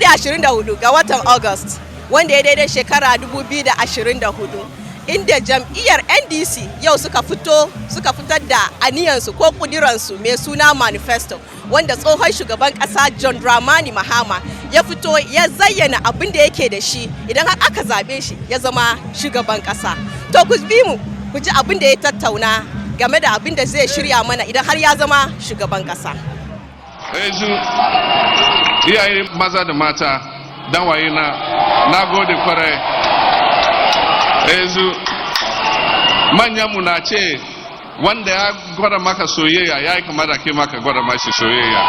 da 24 ga watan August wanda ya daidai shekara 2024 inda jam'iyyar NDC yau suka fitar da aniyansu ko kudiransu mai suna Manifesto wanda tsohon shugaban kasa John Dramani Mahama ya fito ya zayyana abin da yake da shi idan har aka zabe shi ya zama shugaban kasa. To ku bi mu ku ji abin da ya tattauna game da abin da zai shirya mana idan har ya zama shugaban kasa. Iyaye maza da mata dan waye na gode kwarai. Manyanmu na ce wanda ya gwada maka soyayya ya yi kamar da ke maka gwada mashi soyayya.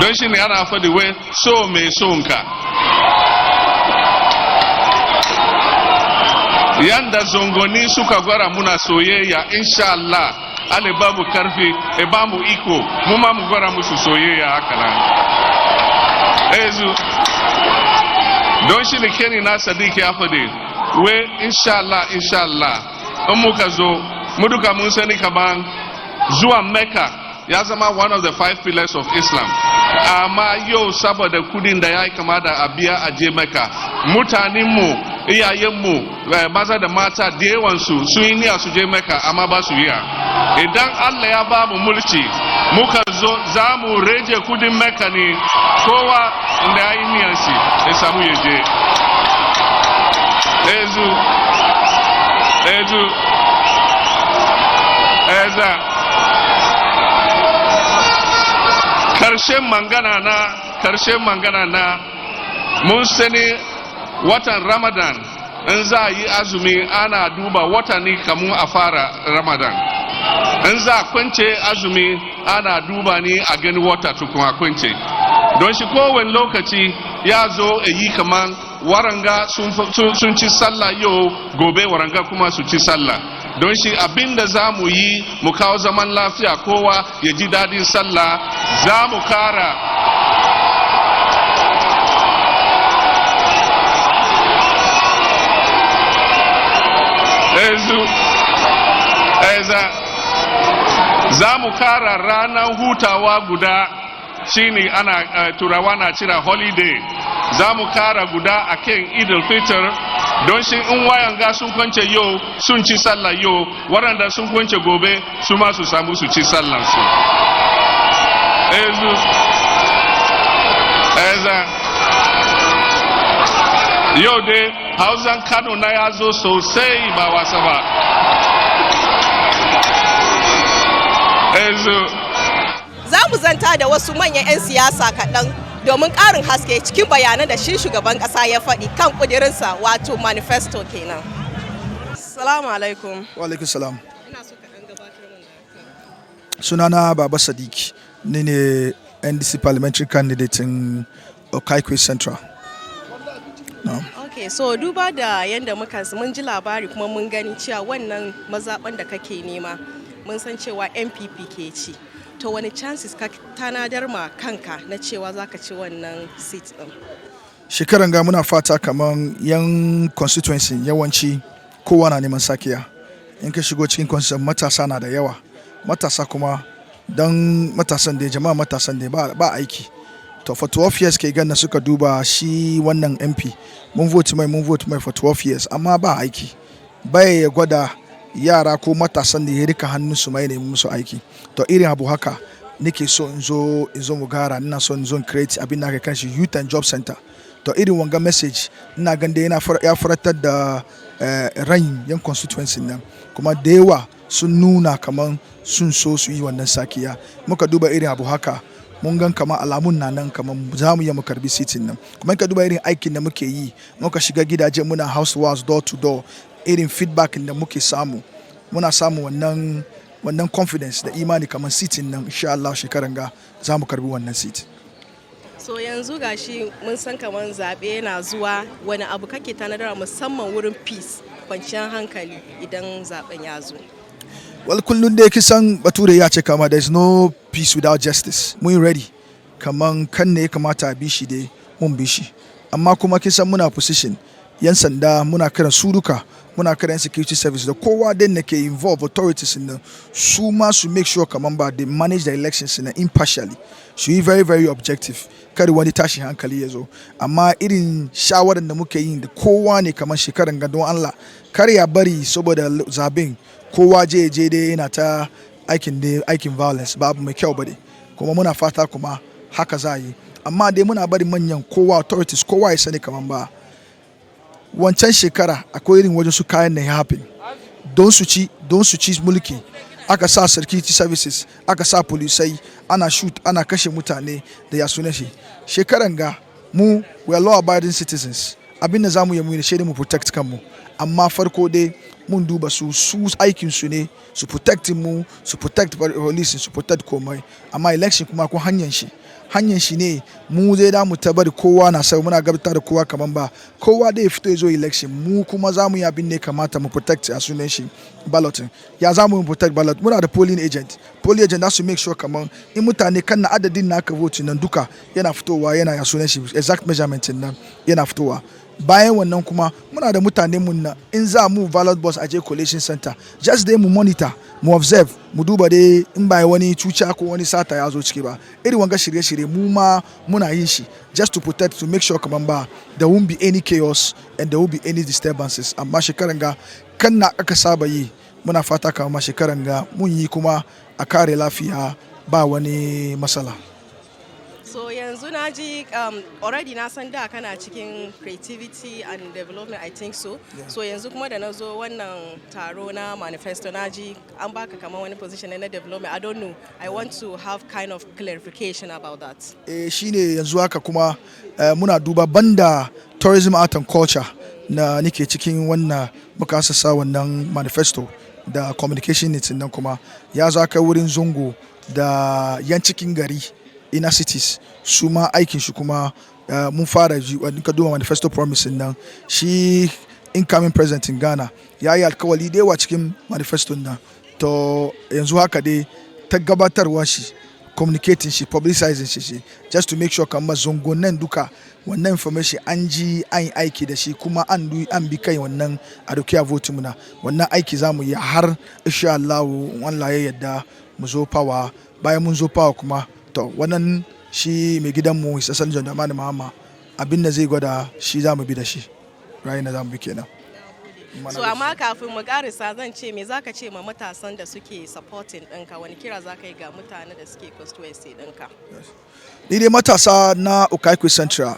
Don shi ne ana faɗi wai so mai sonka. Yanda zongoni suka gwada muna soyayya, insha Allah, Ale ba mu karfi, e ba mu iko, mu ma mu gwada musu soyayya haka nan. Don shi ne keni na Sadiq ya faɗi, we insha Allah, in muka zo, mu duka mun sani kaman zuwa Mecca ya zama one of the 5 pillars of Islam. Amma yau saboda kudin da ya yi kama da abiya a je Mecca, mutanenmu, iyayenmu, maza da mata da yawansu sun yi niyya su je Mecca amma ba su yiya. Idan Allah ya ba mu mulki, muka zo za mu rage kudin Mecca ne kowa inda ya yi niyyar shi ya samu ya je. Karshen mangana na mun sani watan Ramadan in za a yi azumi ana duba watanni kamun a fara Ramadan. In za a kwance azumi ana duba ni a gani wata tukun kwance. Don shi kowane lokaci ya zo yi kaman waranga sun ci sallah yau gobe waranga kuma su ci sallah. Don shi abinda za mu yi mu kawo zaman lafiya kowa ya ji dadin sallah za mu kara za mu kara ranar hutawa guda shine ana turawa na cira holiday za mu kara guda a kan Eid-ul-Fitr don shi in wayan ga sun kwance yau sun ci sallah yau waɗanda sun kwance gobe su ma su samu su ci sallansu. Yau dai Hausan Kano na ya zo sosai ba wasa ba. Za mu zanta da wasu manyan 'yan siyasa kaɗan domin ƙarin haske cikin bayanan da shi shugaban ƙasa ya faɗi kan ƙudirinsa wato manifesto kenan. Assalamu alaikum. Wa alaikum salam. Ina so kaɗan gabatar min da Sunana Baba Sadiq, ni ne NDC parliamentary candidate in Okaikwe Central. No. Okay, so duba da yadda mun ji labari kuma mun gani cewa wannan mazaɓan da kake nema mun san cewa NPP ke ci. To wani chances ka tanadar ma kanka na cewa za ka ci wannan seat ɗin? Shekaran ga muna fata kaman yan constituency yawanci kowa na neman sakiya. In ka shigo cikin constituency matasa na da yawa. Matasa kuma don matasan da jama'a matasan da ba aiki. To for 12 years ke ganna suka duba shi wannan MP. Mun vote mai for 12 years amma ba aiki. Bai ya gwada yara ko matasan da ya rika hannun su mai nemi musu aiki. To irin abu haka nake so in zo mu gara, ina so in zo create abin da aka kan shi Youth and Job Center. To irin wanga message ina gan da ya faratar da rain yan constituency nan kuma da yawa sun nuna kaman sun so su yi wannan sakiya. Muka duba irin abu haka mun gan kaman alamun na nan kaman za mu yi mu karbi sitin nan. Kuma ka duba irin aikin da muke yi, muka shiga gidaje muna house wars door to door, irin feedback da muke samu muna samu wannan confidence da imani kamar sitin nan insha Allah shekaran ga za mu karbi wannan seat. So yanzu gashi mun san kamar zaɓe yana zuwa, wani abu kake tanadar musamman wurin peace, kwanciyar hankali idan zaben ya zo? Well, kullum da kisan bature ya ce kama there is no peace without justice. Mun ready kaman kan ne kamata a bishi dai mun bishi. Amma kuma kisan muna position yan sanda muna kiran su duka muna kiran security service da kowa dai na ke involve authorities in su ma su make sure kaman ba they manage the elections in impartially su yi very very objective kada wani tashin hankali ya zo amma irin shawarar da muke yi da kowa ne kamar shekaran ga don Allah kar ya bari saboda zabin kowa je dai yana ta aikin violence ba abu mai kyau bane kuma muna fata kuma haka za yi amma dai muna bari manyan kowa authorities kowa ya sani kaman ba wancan shekara akwai irin wajen su kayan na happen don su ci mulki aka sa security services aka sa polisai ana shoot ana kashe mutane da ya suna shi shekaran ga mu we are law abiding citizens abin da zamu yi mu ne mu protect kanmu amma farko dai mun duba su aikin su ne su protect mu su protect police su protect komai amma election kuma ko hanyar shi ne mu zai da mu bari kowa na sai muna gabatar da kowa kaman ba kowa da ya fito ya zo election mu kuma za mu yi abin ne kamata mu protect a sunan shi balloting ya za mu protect ballot muna da polling agent za su make sure kaman in mutane kan na adadin na aka vote nan duka yana fitowa yana ya sunan shi exact measurement nan yana fitowa bayan wannan kuma muna da mutane mun na in za mu ballot box a je collation center just dai mu monitor mu observe mu duba dai in ba wani cuca ko wani sata ya zo ciki ba irin wanga shirye-shirye mu ma muna yin shi just to protect to make sure kaman ba there won't be any chaos and there won't be any disturbances amma shekaran ga kan na aka saba yi muna fata kamar shekaran ga mun yi kuma a kare lafiya ba wani matsala. So yanzu na ji already na san da kana cikin creativity and development I think so. Yeah. So yanzu kuma da na zo wannan taro na manifesto na ji an baka kamar wani position na development. I don't know. I want to have kind of clarification about that. Shine yanzu haka kuma muna duba banda tourism art and culture na nike cikin wannan muka sassa wannan manifesto da communication needs nan kuma ya zo aka wurin Zongo da yan cikin gari inner cities su ma aikin shi kuma mun fara ji wani ka duba manifesto promise nan shi incoming president in Ghana ya yi alkawali da yawa cikin manifesto nan to yanzu haka dai ta gabatarwa shi communicating shi publicizing shi just to make sure kamar Zongo nan duka wannan information an ji an yi aiki da shi kuma an bi kai wannan a dokiya vote muna wannan aiki zamu yi har insha Allah Allah ya yarda mu zo power bayan mun zo power kuma to wannan shi mai gidanmu His Excellency Dramani Mahama abin da zai gwada shi za mu bi da shi rayu na za mu bi kenan. So amma kafin mu karisa zan ce me zaka ce ma matasan da suke supporting ɗinka wani kira zaka yi ga mutane da suke constituency ɗinka? Ni dai matasa na Okaikwe Central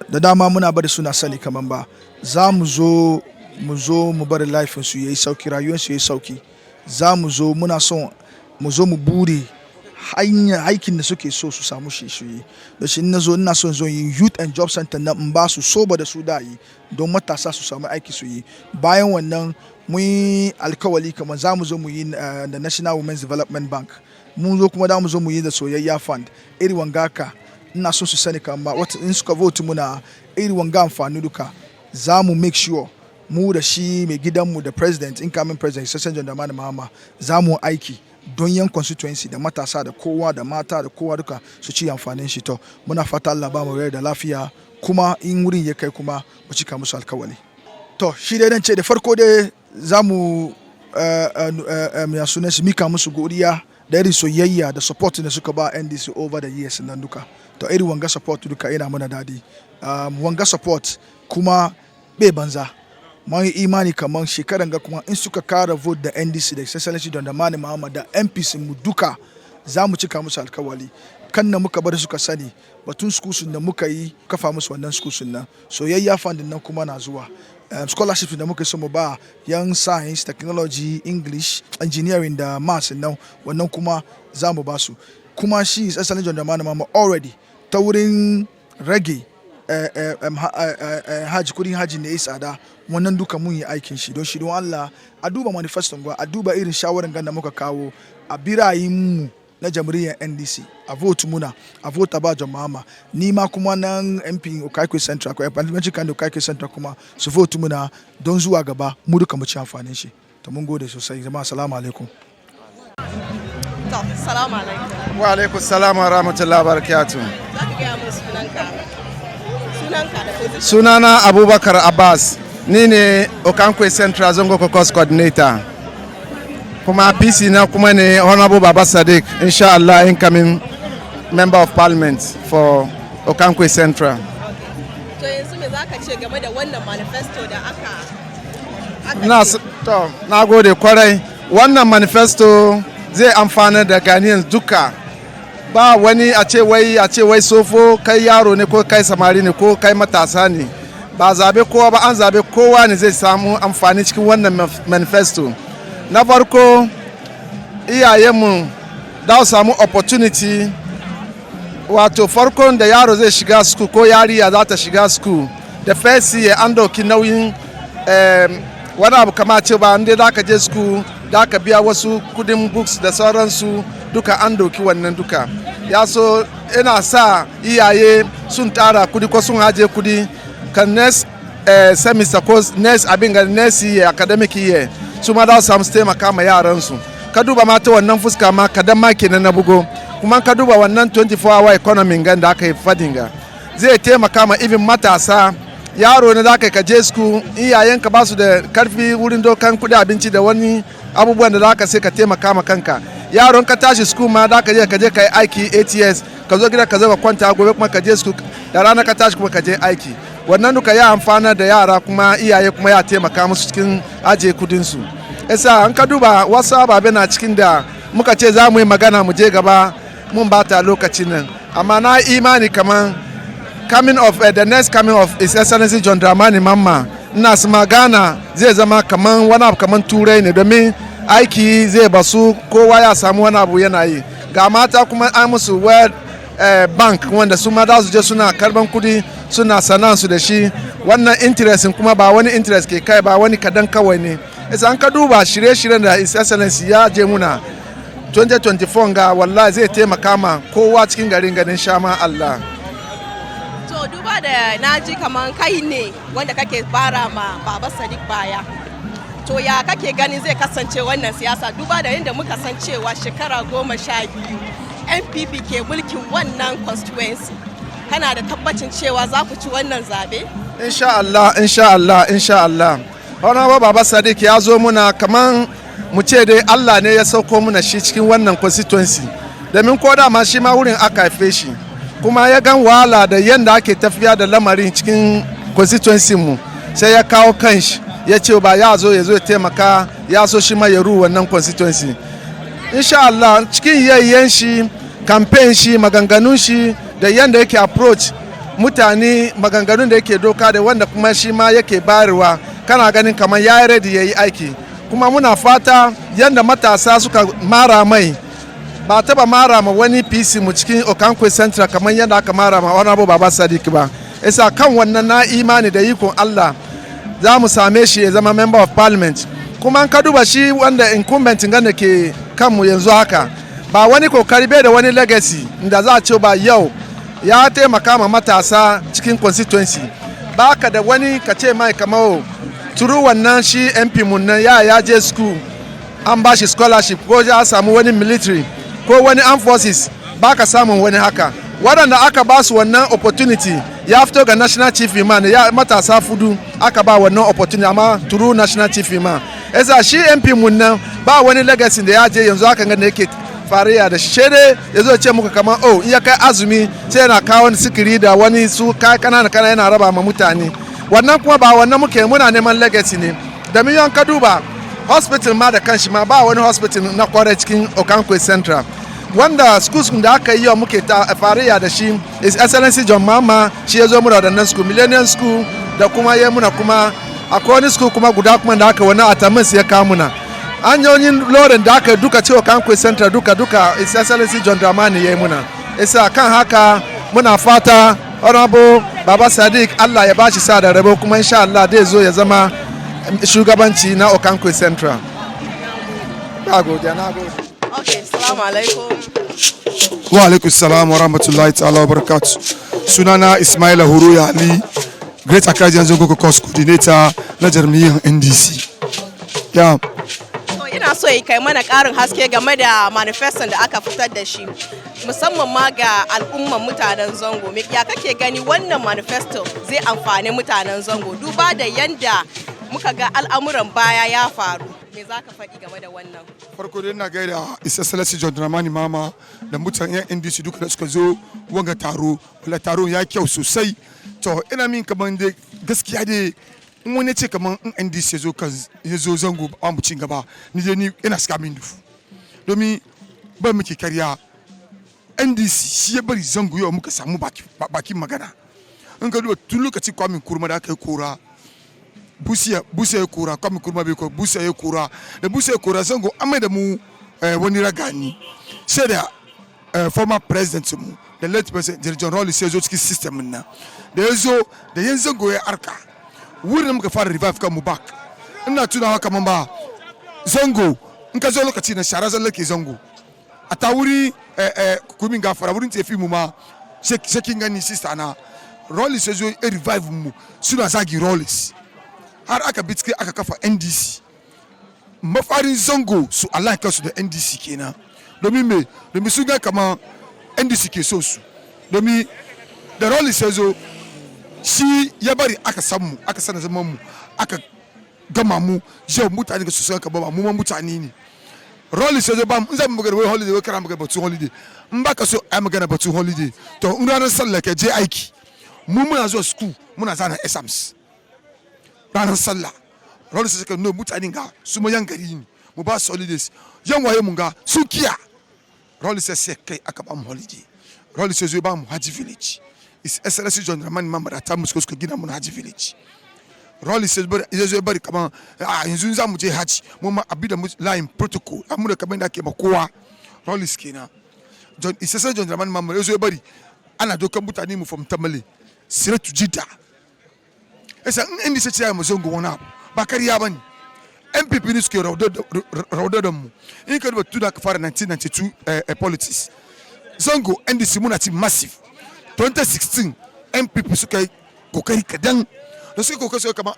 da dama muna bari suna sani kaman ba za mu zo mu bari laifin su yayi sauki rayuwar su yayi sauki za mu zo muna son mu zo mu bure hanyar aikin da suke so su samu shi yi da shi ina son zo yi youth and job center na in ba su soba da su da yi don matasa su samu aiki su yi bayan wannan mun yi alkawali kamar za mu zo mu yi da National Women's Development Bank mun zo kuma da mu zo mu yi da soyayya fund iri wangaka ina son su sani kamar wata in suka vote muna iri wanga amfani duka za mu make sure mu da shi mai gidanmu da president incoming president Sassan John Dramani Mahama za mu aiki don yan constituency da matasa da kowa da mata da kowa duka su ci amfanin shi to muna fata Allah ba mu rai da lafiya kuma in wurin ya kai kuma mu cika musu alkawali to shi dai dan ce da farko dai za mu ya sunan shi mika musu godiya da irin soyayya da support da suka ba NDC over the years nan duka to irin wanga support duka yana mana dadi wanga support kuma bai banza mun imani kaman shekaran ga kuma in suka kara vote da NDC da Excellency Don Dramani Mahama da MPs mu duka za mu cika musu alkawali kan na muka bar suka sani batun schools da muka yi kafa musu wannan schools nan soyayya fund nan kuma na zuwa scholarship da muka so mu ba young science technology English engineering da maths nan wannan kuma za mu ba su kuma shi Excellency Don Dramani Mahama already ta wurin rage Hajj kudin Hajji ne ya tsada wannan duka mun yi aikin shi don Allah a duba manifesto gwa a duba irin shawaran da muka kawo a birayin mu na jamhuriyar NDC a vote muna a vote ba jama'a ni ma kuma nan MP Okaikwe Central ko parliamentary candidate Okaikwe Central kuma su vote muna don zuwa gaba mu duka mu ci amfanin shi to mun gode sosai jama'a assalamu alaikum. Assalamu alaikum. Wa alaikum salam wa rahmatullahi wa barakatuh. Zaka ga mu sunanka sunanka da position. Sunana Abubakar Abbas, ni ne Okankwe Central Zongo Caucus Coordinator. Kuma PC na kuma ne Honorable Baba Sadiq, insha Allah incoming Member of Parliament for Okankwe Central. To yanzu me zaka ce game da wannan manifesto da aka na gode kwarai. Wannan manifesto zai amfana da Ghanaians duka. Ba wani a ce wai sofo kai yaro ne ko kai samari ne ko kai matasa ne. Ba zabe kowa ba, an zabe kowa ne zai samu amfani cikin wannan manifesto. Na farko iyayenmu da su samu opportunity, wato farkon da yaro zai shiga school ko yariya za ta shiga school da first year an dauki nauyin wani abu kama ce ba inda da ka je school da ka biya wasu kudin books da sauransu duka an dauki wannan duka. Ya so ina sa iyaye sun tara kudi ko sun haje kudi kan next semester ko next abin ga next year academic year su ma da su samu taimaka ma yaransu. Ka duba mata wannan fuska ma kadan ma kenan na bugo, kuma ka duba wannan 24-hour economy gan da aka yi fadin ga zai taimaka ma even matasa. Yaro ne za ka je school, iyayenka ba su da karfi wurin dokan kudi abinci da wani abubuwan da za ka sai ka taimaka ma kanka. Yaron ka tashi school ma da ka je ka yi aiki ATS, ka zo gida ka zo ka kwanta, gobe kuma ka je school, da rana ka tashi kuma ka je aiki. Wannan duka ya amfana da yara kuma iyaye kuma ya taimaka musu cikin ajiye kudinsu. Yasa an ka duba wasu ababe na cikin da muka ce za mu yi magana mu je gaba mun bata lokacin nan, amma na imani kaman the next coming of His Excellency John Dramani Mahama, ina sama Ghana zai zama kaman wani abu kaman turai ne, domin aiki zai basu kowa ya samu wani abu yana yi. Ga mata kuma an musu World Bank wanda su ma da su je suna karban kudi suna sanansu da shi. Wannan interest kuma ba wani interest ke kai ba, wani kadan kawai ne. Isa an ka duba shirye-shiryen da His Excellency ya je muna 2024 ga wallahi zai taimaka ma kowa cikin garin shama Allah. To duba da naji kaman kai ne wanda kake fara ma Baba Sadiq baya. To ya kake gani zai kasance wannan siyasa, duba da yadda muka san cewa shekara 12 NPP ke mulkin wannan constituency. Kana da tabbacin cewa za ku ci wannan zabe? Insha Allah. Honorable Baba Sadiq ya zo muna kaman mu ce dai Allah ne ya sauko muna shi cikin wannan constituency. Domin ko da ma shi ma wurin aka haife shi. Kuma ya gan wahala da yanda ake tafiya da lamarin cikin constituency mu, sai ya kawo kanshi ya ce ba ya zo ya taimaka, ya so shi ma ya ru wannan constituency. Insha Allah cikin yayyen shi, campaign shi, maganganun shi da yanda yake approach mutane, maganganun da yake doka da wanda kuma shi ma yake bayarwa, kana ganin kamar ya yi ready ya yi aiki. Kuma muna fata yanda matasa suka mara mai, ba taba mara ma wani PC mu cikin Okankwe Central kamar yadda aka mara ma Honorable Baba Sadiq ba. Isa kan wannan na imani da ikon Allah za mu same shi ya zama Member of Parliament. Kuma an ka duba shi wanda incumbent ganda ke kanmu yanzu haka, ba wani kokari bai da wani legacy da za a ce ba yau ya taimaka ma matasa cikin constituency. Ba ka da wani ka ce mai kamar turu wannan shi MP mun nan ya je school an ba shi scholarship ko ya samu wani military ko wani armed forces, ba ka samun wani haka. Waɗanda aka ba su wannan opportunity ya fito ga national chief imam, ya matasa fudu aka ba wannan opportunity amma turu national chief imam. Esa shi MP mun nan ba wani legacy da ya je yanzu haka ga yake fariya da shede ya zo ce muka kamar in ya kai azumi sai yana kawo wani sikiri da wani su kanana yana raba ma mutane. Wannan kuma ba wannan muke muna neman legacy ne. Da miliyan ka duba hospital ma da kanshi ma ba wani hospital na kware cikin Okankwe Central. Wanda schools da aka yi muke fariya da shi His Excellency John Mahama, shi ya zo muna da nan school, Millennium School da kuma ya muna kuma akwai wani school kuma guda kuma da aka wani atamis ya kawo muna. Hanyoyin lorin da aka duka cewa Okankwe Central duka His Excellency John Dramani ya yi muna. Isa kan haka muna fata Honorable Baba Sadiq Allah ya bashi sa da rabo, kuma insha Allah zai zo ya zama shugabanci na Okankwe Central. Na gode. Okay, assalamu alaikum. Wa alaikum salam wa rahmatullahi ta'ala wa barakatuh. Sunana Ismaila Huruya Ali, Great Acadian Zongo Caucus Coordinator na jami'an NDC. So ina so yi kai mana ƙarin haske game da manifeston da aka fitar da shi musamman ma ga al'umman mutanen Zongo. Ya kake gani wannan manifesto zai amfani mutanen Zongo duba da yanda muka ga al'amuran baya ya faru? Me za ka faɗi game da wannan? Farko dai ina gaida His Excellency John Dramani Mahama da mutanen NDC duka da suka zo wanga taro. Wala taron ya kyau sosai. To ina min kaman dai gaskiya dai in wani ce kaman in NDC ya zo Zongo ba mu cin gaba ni dai ni ina saka min dufu. Domin ba muke karya NDC shi ya bari Zongo yau muka samu bakin magana. In ka duba tun lokaci kwamin kurma da aka yi kora busa ya kora kwamin kurma bai kora busa ya kora da busa ya kora Zongo amma da mu wani ragani sai da former president mu da late president John Rawlings sai zo cikin system nan da ya zo da yan Zongo ya arka wurin da muka fara revive kan mu back ina tunawa kaman ba Zongo in ka zo lokaci na shara zan lake Zongo a ta wuri kumin gafara wurin tafi mu ma shekin gani sister na Rawlings sai zo ya revive mu suna zagi Rawlings har aka bitke aka kafa NDC mafarin Zongo su Allah kansu da NDC kenan domin sun ga kaman NDC ke so su domin da Rawlings sai zo shi ya bari aka samu aka sana zaman mu aka gama mu yau mutane ga su san ka ba mu mutane ne Rawlings sai zo ba in zan magana wai holiday wai kana magana batun holiday in baka so ai magana batun holiday to in ranar sallah ka je aiki mu muna zuwa school muna zana exams ranar sallah Rawlings sai ka no mutane ga su ma yan gari ne mu ba su holidays yan waye mun ga su kiya Rawlings sai kai aka ba mu holiday Rawlings sai zo ba mu Hajj village His Excellency John Dramani Mahama ta musu suka gina mun Hajj village Rawlings sai zo bari kaman yanzu za mu je Hajj mu ma abi da line protocol amma da kaman da ke ma kowa Rawlings kenan His Excellency John Dramani Mahama zo bari ana dokan mutane mu from Tamale straight to Jeddah esa in sai ce mu Zongo wani abu ba kariya bane MPP ne suke raudar mu in ka duba tuna ka fara 1992 politics Zongo NDC muna ci massive 2016 MPP suka yi kokari kadan da suka kokari suka kama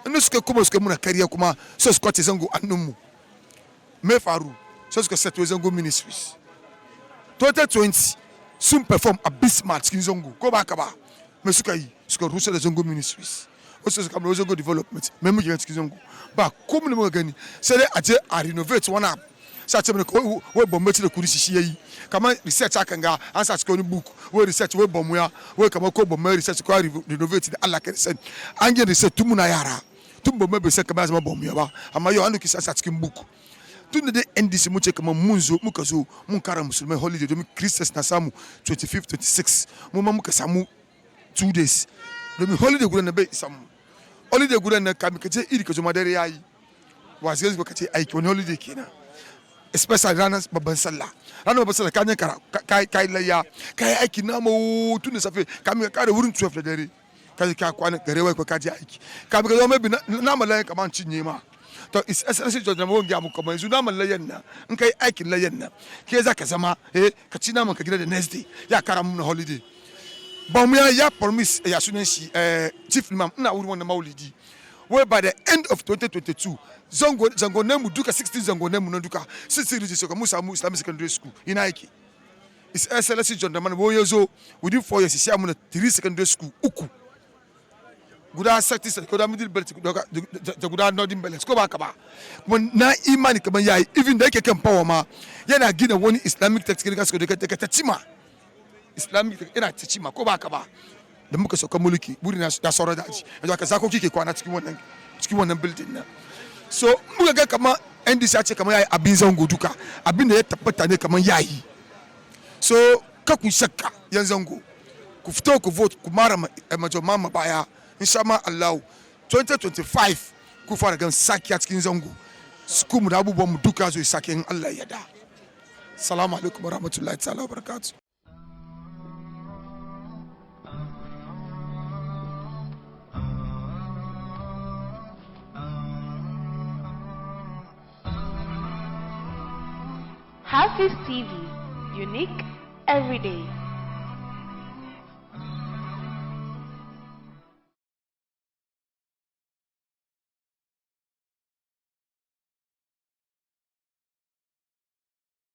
inda suka kuma suka muna kariya kuma sai su kwace Zongo annun mu me faru sai suka set Zongo Ministries 2020 sun perform abysmal cikin Zongo ko ba ka ba me suka yi suka rusa da Zongo Ministries wasu suka kama Zongo development me muke cikin Zongo ba kuma ne muka gani sai dai a je a renovate wani abu sai ce mana wai bambanci da kudi shi yayi kamar research akan ga an sa cikin book wai research wai bamuya wai kamar ko bamu research ko renovate da Allah kai san an yi research tun muna yara tun bamu bai sai kamar zama bamuya ba amma yau an duki sa cikin book tun da dai NDC mu ce kamar mun zo muka zo mun kara musulmai holiday domin Christians na samu 25 26 mu ma muka samu 2 days domin holiday gudan na bai samu holiday gudan na kamin ka je iri ka zo madare yayi wa sai ka ce aiki wani holiday kenan especially ranar babban sallah ka ne kai layya kai aiki na mu tun da safe kamin ka kare wurin 12 da dare ka kwana gare wai ko ka je aiki kamin ka zo mai na malayan kaman cinye ma to is essentially John Dramani ga mu kuma yanzu na malayan na in kai aikin layyan na ke za ka zama ka ci naman ka gida da next day ya kara mu na holiday ba mu ya promise ya sunan shi chief imam ina wurin wannan maulidi where by the end of 2022 zango nemu duka 16 zango nemu na duka 16 register ka musa mu Islamic secondary school ina yake His Excellency John Dramani wo yazo within 4 years sai mu na 3 secondary school uku guda sector guda middle belt da guda northern belt ko ba ka ba kuma na imani kaman yayi even da yake kan power ma yana gina wani Islamic technical school da ta cima Islamic ina ta cima ko ba ka ba da muka sauka mulki buri na da sauran daji yanzu aka zako kike kwana cikin wannan building na so muka ga kamar NDC ya ce kamar yayi abin Zongo duka abin da ya tabbata ne kamar yayi so ka ku shakka yan Zongo ku fito ku vote ku mara Mahama baya insha Allah 2025 ku fara gan sakiya cikin Zongo su mu da abubuwan mu duka zo sake in Allah ya da. Assalamu alaikum warahmatullahi ta'ala wabarakatuh. HAFIZ TV, unique every day.